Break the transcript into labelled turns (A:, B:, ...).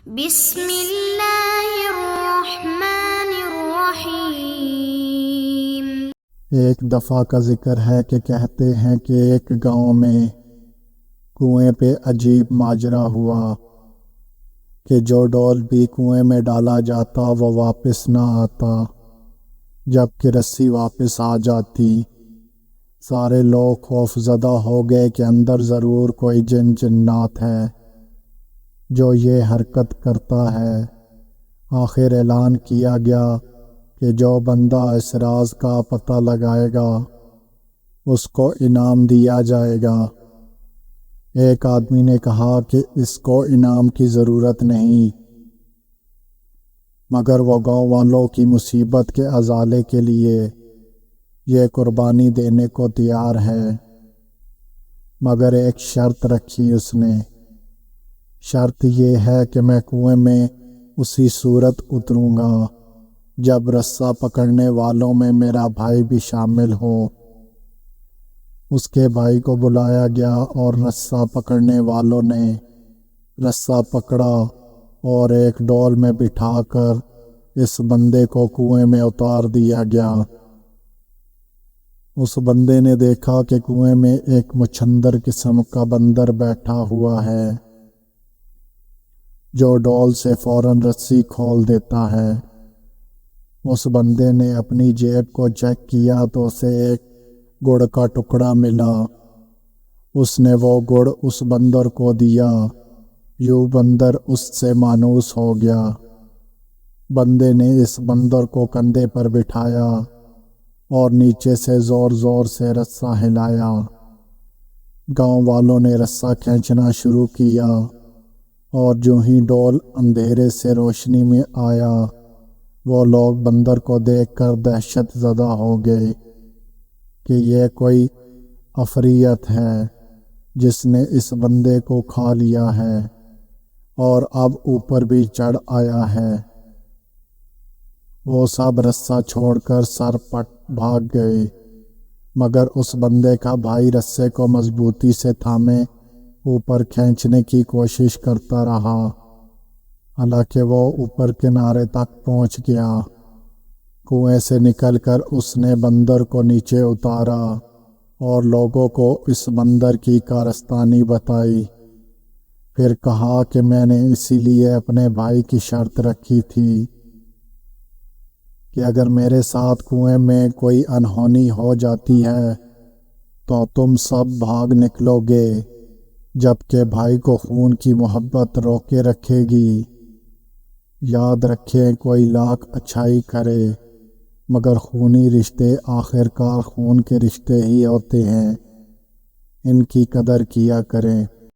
A: بسم اللہ الرحمن الرحیم۔
B: ایک دفعہ کا ذکر ہے کہ کہتے ہیں کہ ایک گاؤں میں کنویں پہ عجیب ماجرا ہوا کہ جو ڈول بھی کنویں میں ڈالا جاتا وہ واپس نہ آتا، جبکہ رسی واپس آ جاتی۔ سارے لوگ خوف زدہ ہو گئے کہ اندر ضرور کوئی جنات ہے جو یہ حرکت کرتا ہے۔ آخر اعلان کیا گیا کہ جو بندہ اس راز کا پتہ لگائے گا اس کو انعام دیا جائے گا۔ ایک آدمی نے کہا کہ اس کو انعام کی ضرورت نہیں، مگر وہ گاؤں والوں کی مصیبت کے ازالے کے لیے یہ قربانی دینے کو تیار ہے، مگر ایک شرط رکھی اس نے۔ شرط یہ ہے کہ میں کنویں میں اسی صورت اتروں گا جب رسہ پکڑنے والوں میں میرا بھائی بھی شامل ہو۔ اس کے بھائی کو بلایا گیا اور رسہ پکڑنے والوں نے رسہ پکڑا اور ایک ڈول میں بٹھا کر اس بندے کو کنویں میں اتار دیا گیا۔ اس بندے نے دیکھا کہ کنویں میں ایک مچھندر قسم کا بندر بیٹھا ہوا ہے جو ڈول سے فوراً رسی کھول دیتا ہے۔ اس بندے نے اپنی جیب کو چیک کیا تو اسے ایک گڑ کا ٹکڑا ملا۔ اس نے وہ گڑ اس بندر کو دیا، یوں بندر اس سے مانوس ہو گیا۔ بندے نے اس بندر کو کندھے پر بٹھایا اور نیچے سے زور زور سے رسہ ہلایا۔ گاؤں والوں نے رسہ کھینچنا شروع کیا اور جو ہی ڈول اندھیرے سے روشنی میں آیا وہ لوگ بندر کو دیکھ کر دہشت زدہ ہو گئے کہ یہ کوئی عفریت ہے جس نے اس بندے کو کھا لیا ہے اور اب اوپر بھی چڑھ آیا ہے۔ وہ سب رسہ چھوڑ کر سر پٹ بھاگ گئے، مگر اس بندے کا بھائی رسے کو مضبوطی سے تھامے اوپر کھینچنے کی کوشش کرتا رہا، حالانکہ وہ اوپر کنارے تک پہنچ گیا۔ کنویں سے نکل کر اس نے بندر کو نیچے اتارا اور لوگوں کو اس بندر کی کارستانی بتائی۔ پھر کہا کہ میں نے اسی لیے اپنے بھائی کی شرط رکھی تھی کہ اگر میرے ساتھ کنویں میں کوئی انہونی ہو جاتی ہے تو تم سب بھاگ نکلو گے، جبکہ بھائی کو خون کی محبت روکے رکھے گی۔ یاد رکھیں، کوئی لاکھ اچھائی کرے مگر خونی رشتے آخر کار خون کے رشتے ہی ہوتے ہیں، ان کی قدر کیا کریں۔